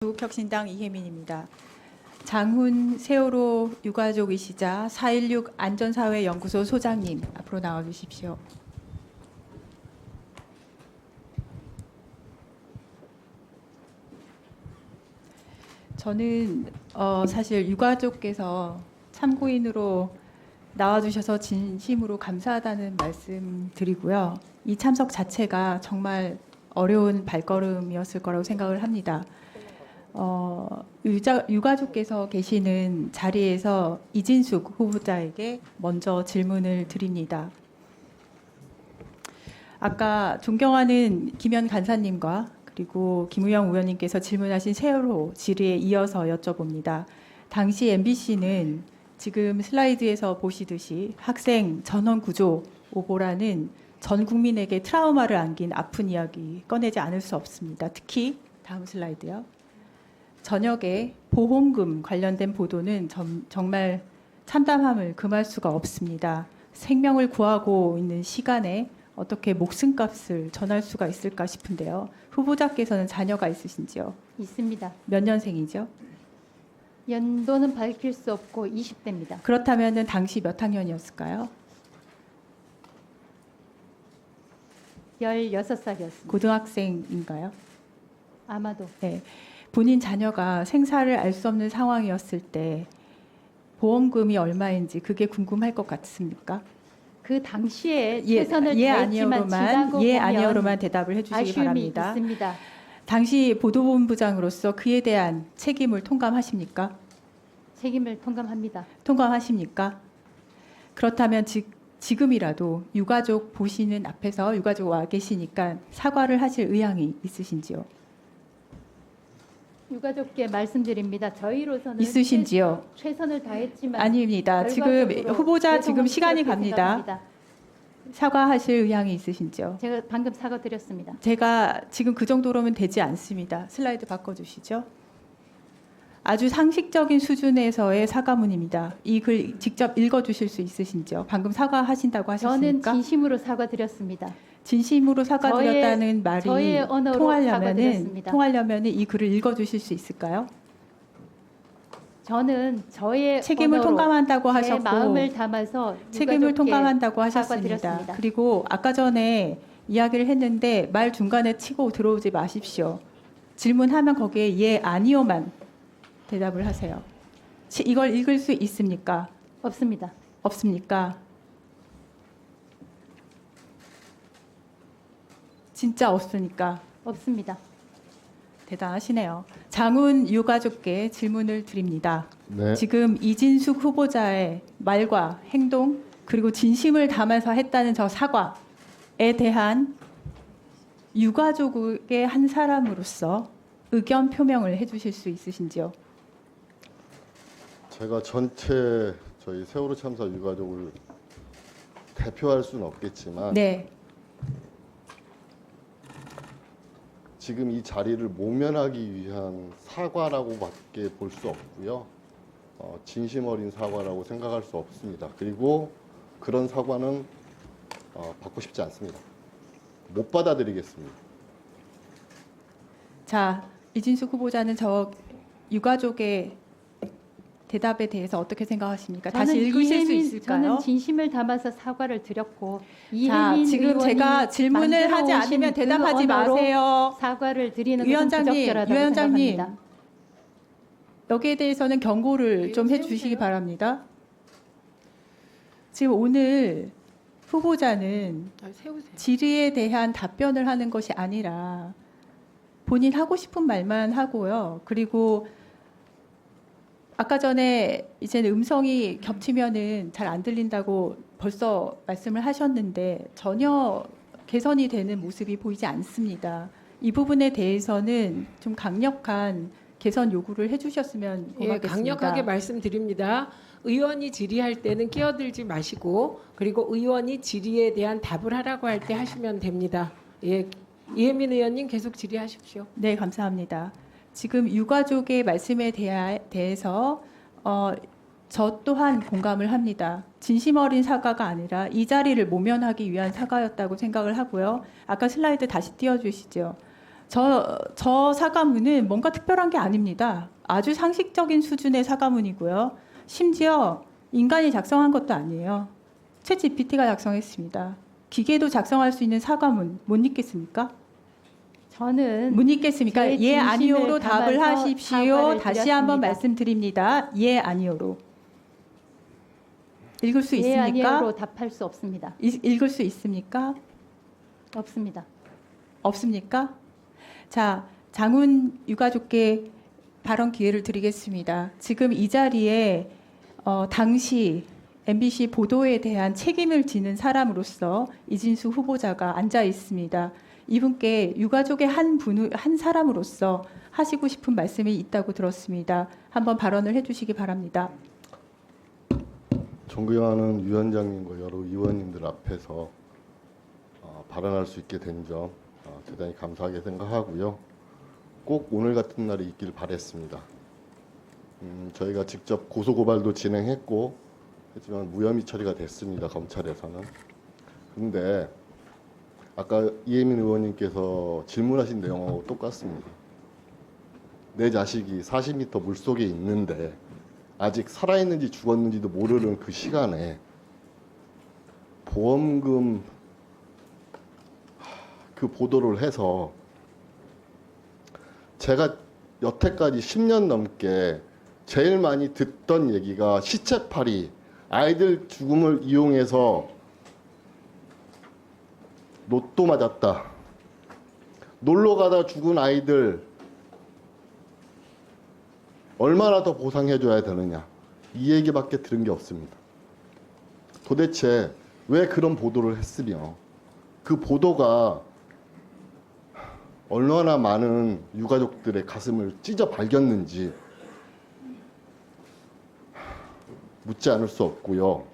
조국혁신당 이혜민입니다. 장훈 세월호 유가족이시자 4.16 안전사회연구소 소장님 앞으로 나와주십시오. 저는 사실 유가족께서 참고인으로 나와주셔서 진심으로 감사하다는 말씀 드리고요. 이 참석 자체가 정말 어려운 발걸음이었을 거라고 생각을 합니다. 유가족께서 계시는 자리에서 이진숙 후보자에게 먼저 질문을 드립니다. 아까 존경하는 김현 간사님과 그리고 김우영 의원님께서 질문하신 세월호 질의에 이어서 여쭤봅니다. 당시 MBC는 지금 슬라이드에서 보시듯이 학생 전원 구조 오보라는 전 국민에게 트라우마를 안긴 아픈 이야기 꺼내지 않을 수 없습니다. 특히 다음 슬라이드요. 저녁에 보험금 관련된 보도는 정말 참담함을 금할 수가 없습니다. 생명을 구하고 있는 시간에 어떻게 목숨값을 전할 수가 있을까 싶은데요. 후보자께서는 자녀가 있으신지요? 있습니다. 몇 년생이죠? 연도는 밝힐 수 없고 20대입니다. 그렇다면 당시 몇 학년이었을까요? 16살이었습니다. 고등학생인가요? 아마도. 네. 본인 자녀가 생사를 알 수 없는 상황이었을 때 보험금이 얼마인지 그게 궁금할 것 같습니까? 그 당시에 최선을 다했지만 지나고 아니요로만 대답을 해주시기 아쉬움이 바랍니다. 있습니다. 당시 보도본부장으로서 그에 대한 책임을 통감하십니까? 책임을 통감합니다. 통감하십니까? 그렇다면 지금이라도 유가족 보시는 앞에서 유가족 와 계시니까 사과를 하실 의향이 있으신지요? 유가족께 말씀드립니다. 저희로서는 있으신지요? 최선을 다했지만 아닙니다. 지금 후보자 지금 시간이 갑니다. 생각합니다. 사과하실 의향이 있으신지요? 제가 방금 사과드렸습니다. 제가 지금 그 정도로면 되지 않습니다. 슬라이드 바꿔주시죠. 아주 상식적인 수준에서의 사과문입니다. 이 글 직접 읽어주실 수 있으신지요? 방금 사과하신다고 저는 하셨습니까? 진심으로 사과드렸습니다. 진심으로 사과드렸다는 말이 저의 언어로 사과드렸습니다. 통하려면은 이 글을 읽어주실 수 있을까요? 저는 저의 책임을 언어로 통감한다고 제 하셨고 마음을 담아서 책임을 유가족께 통감한다고 하셨습니다. 사과드렸습니다. 그리고 아까 전에 이야기를 했는데 말 중간에 치고 들어오지 마십시오. 질문하면 거기에 예, 아니요만 대답을 하세요. 이걸 읽을 수 있습니까? 없습니다. 없습니까? 진짜 없으니까 없습니다. 대단하시네요. 장훈 유가족께 질문을 드립니다. 네. 지금 이진숙 후보자의 말과 행동 그리고 진심을 담아서 했다는 저 사과에 대한 유가족의 한 사람으로서 의견 표명을 해주실 수 있으신지요? 제가 전체 저희 세월호 참사 유가족을 대표할 수는 없겠지만 네. 지금 이 자리를 모면하기 위한 사과라고밖에 볼 수 없고요. 진심 어린 사과라고 생각할 수 없습니다. 그리고 그런 사과는 받고 싶지 않습니다. 못 받아들이겠습니다. 자, 이진숙 후보자는 저 유가족의 대답에 대해서 어떻게 생각하십니까? 다시 읽으실 수 있을까요? 저는 진심을 담아서 사과를 드렸고 자, 이혜민 지금 의원이 제가 질문을 하지 만들어 않으면 오신 대답하지 그 언어로 마세요. 사과를 드리는 것은 위원장님, 부적절하다고 위원장님, 생각합니다. 여기에 대해서는 경고를 좀 해주시기 바랍니다. 지금 오늘 후보자는 질의에 대한 답변을 하는 것이 아니라 본인 하고 싶은 말만 하고요. 그리고 아까 전에 이제는 음성이 겹치면은 잘 안 들린다고 벌써 말씀을 하셨는데 전혀 개선이 되는 모습이 보이지 않습니다. 이 부분에 대해서는 좀 강력한 개선 요구를 해주셨으면 고맙겠습니다. 강력하게 말씀드립니다. 의원이 질의할 때는 끼어들지 마시고 그리고 의원이 질의에 대한 답을 하라고 할 때 하시면 됩니다. 예, 이혜민 의원님 계속 질의하십시오. 네, 감사합니다. 지금 유가족의 말씀에 대해서 저 또한 공감을 합니다. 진심 어린 사과가 아니라 이 자리를 모면하기 위한 사과였다고 생각을 하고요. 아까 슬라이드 다시 띄워주시죠. 저 사과문은 뭔가 특별한 게 아닙니다. 아주 상식적인 수준의 사과문이고요. 심지어 인간이 작성한 것도 아니에요. 챗 GPT가 작성했습니다. 기계도 작성할 수 있는 사과문 못 읽겠습니까? 저는 못 읽겠습니까? 제 예, 아니오로 진심을 답을 담아서 하십시오. 사과를 다시 한번 드렸습니다. 말씀드립니다. 예, 아니오로. 읽을 수 예, 있습니까? 아니요로 답할 수 없습니다. 읽을 수 있습니까? 없습니다. 없습니까? 자, 장훈 유가족께 발언 기회를 드리겠습니다. 지금 이 자리에 당시 MBC 보도에 대한 책임을 지는 사람으로서 이진수 후보자가 앉아 있습니다. 이분께 유가족의 한 사람으로서 하시고 싶은 말씀이 있다고 들었습니다. 한번 발언을 해주시기 바랍니다. 존경하는 위원장님과 여러 의원님들 앞에서 발언할 수 있게 된 점 대단히 감사하게 생각하고요. 꼭 오늘 같은 날이 있길 바랬습니다. 저희가 직접 고소고발도 진행했고 하지만 무혐의 처리가 됐습니다. 검찰에서는. 그런데 아까 이혜민 의원님께서 질문하신 내용하고 똑같습니다. 내 자식이 40m 물속에 있는데 아직 살아있는지 죽었는지도 모르는 그 시간에 보험금 그 보도를 해서 제가 여태까지 10년 넘게 제일 많이 듣던 얘기가 시체팔이, 아이들 죽음을 이용해서 로또 맞았다, 놀러 가다 죽은 아이들 얼마나 더 보상해줘야 되느냐, 이 얘기밖에 들은 게 없습니다. 도대체 왜 그런 보도를 했으며 그 보도가 얼마나 많은 유가족들의 가슴을 찢어 발겼는지 묻지 않을 수 없고요.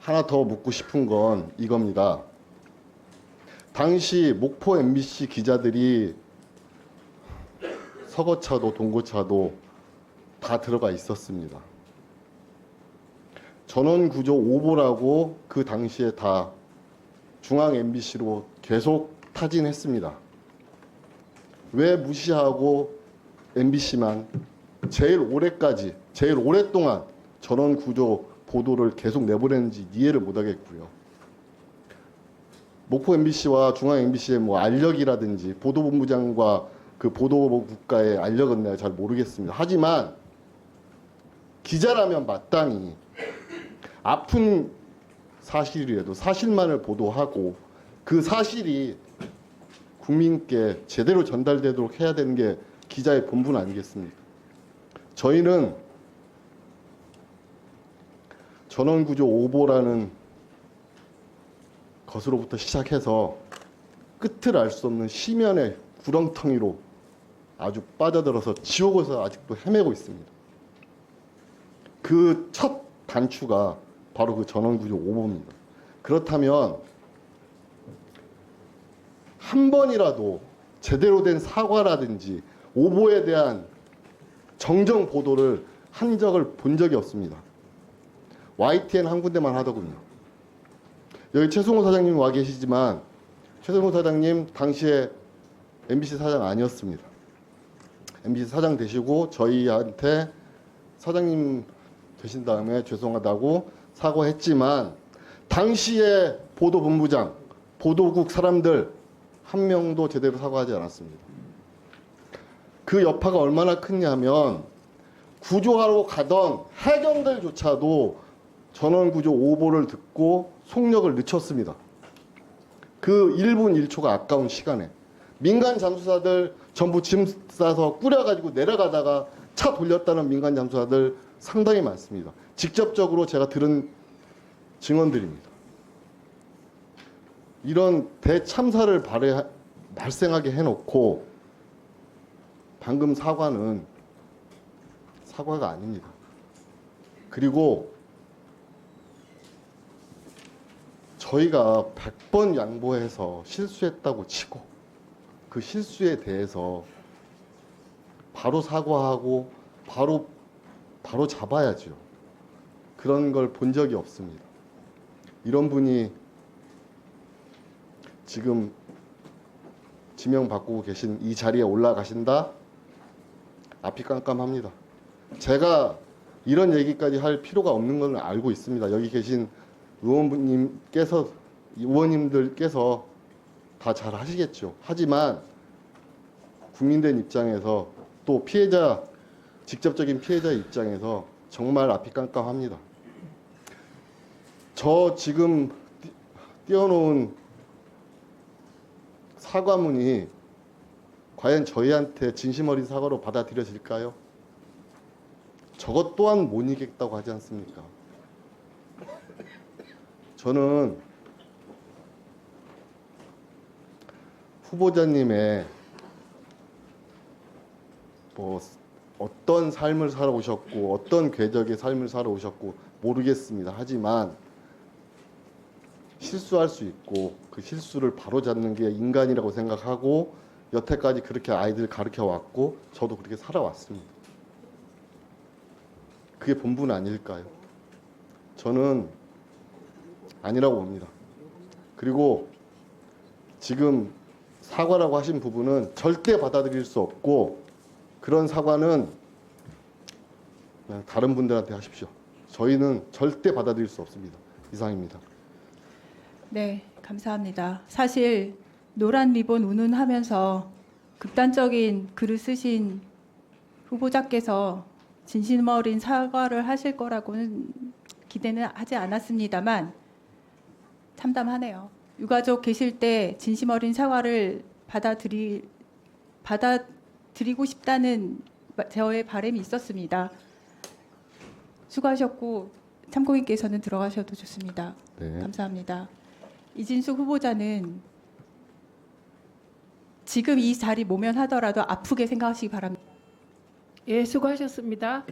하나 더 묻고 싶은 건 이겁니다. 당시 목포 MBC 기자들이 서거차도 동거차도 다 들어가 있었습니다. 전원구조 오보라고 그 당시에 다 중앙 MBC로 계속 타진했습니다. 왜 무시하고 MBC만 제일 오랫동안 전원구조 보도를 계속 내보냈는지 이해를 못하겠고요. 목포 MBC와 중앙 MBC의 뭐 알력이라든지 보도본부장과 그 보도국가의 알력은 내가 잘 모르겠습니다. 하지만 기자라면 마땅히 아픈 사실이라도 사실만을 보도하고 그 사실이 국민께 제대로 전달되도록 해야 되는 게 기자의 본분 아니겠습니까? 저희는 전원구조 오보라는 것으로부터 시작해서 끝을 알 수 없는 심연의 구렁텅이로 아주 빠져들어서 지옥에서 아직도 헤매고 있습니다. 그 첫 단추가 바로 그 전원구조 오보입니다. 그렇다면 한 번이라도 제대로 된 사과라든지 오보에 대한 정정 보도를 한 적을 본 적이 없습니다. YTN 한 군데만 하더군요. 여기 최승호 사장님 와 계시지만 최승호 사장님 당시에 MBC 사장 아니었습니다. MBC 사장 되시고 저희한테 사장님 되신 다음에 죄송하다고 사과했지만 당시에 보도본부장, 보도국 사람들 한 명도 제대로 사과하지 않았습니다. 그 여파가 얼마나 크냐면 구조하러 가던 해경들조차도 전원구조 오보를 듣고 속력을 늦췄습니다. 그 1분 1초가 아까운 시간에 민간 잠수사들 전부 짐 싸서 꾸려가지고 내려가다가 차 돌렸다는 민간 잠수사들 상당히 많습니다. 직접적으로 제가 들은 증언들입니다. 이런 대참사를 발생하게 해놓고 방금 사과는 사과가 아닙니다. 그리고 저희가 100번 양보해서 실수했다고 치고 그 실수에 대해서 바로 사과하고 바로 잡아야죠. 그런 걸 본 적이 없습니다. 이런 분이 지금 지명 바꾸고 계신 이 자리에 올라가신다? 앞이 깜깜합니다. 제가 이런 얘기까지 할 필요가 없는 걸 알고 있습니다. 여기 계신 의원님들께서 다 잘 하시겠죠. 하지만 국민들 입장에서 또 직접적인 피해자 입장에서 정말 앞이 깜깜합니다. 저 지금 띄워놓은 사과문이 과연 저희한테 진심 어린 사과로 받아들여질까요? 저것 또한 못 이기겠다고 하지 않습니까? 저는 후보자님의 어떤 삶을 살아오셨고 어떤 궤적의 삶을 살아오셨고 모르겠습니다. 하지만 실수할 수 있고 그 실수를 바로잡는 게 인간이라고 생각하고 여태까지 그렇게 아이들 가르쳐 왔고 저도 그렇게 살아왔습니다. 그게 본분 아닐까요? 저는 아니라고 봅니다. 그리고 지금 사과라고 하신 부분은 절대 받아들일 수 없고 그런 사과는 그냥 다른 분들한테 하십시오. 저희는 절대 받아들일 수 없습니다. 이상입니다. 네, 감사합니다. 사실 노란 리본 운운하면서 극단적인 글을 쓰신 후보자께서 진심 어린 사과를 하실 거라고는 기대는 하지 않았습니다만 참담하네요. 유가족 계실 때 진심 어린 사과를 받아들이고 싶다는 저의 바람이 있었습니다. 수고하셨고 참고인께서는 들어가셔도 좋습니다. 네. 감사합니다. 이진숙 후보자는 지금 이 자리 모면하더라도 아프게 생각하시기 바랍니다. 예, 수고하셨습니다.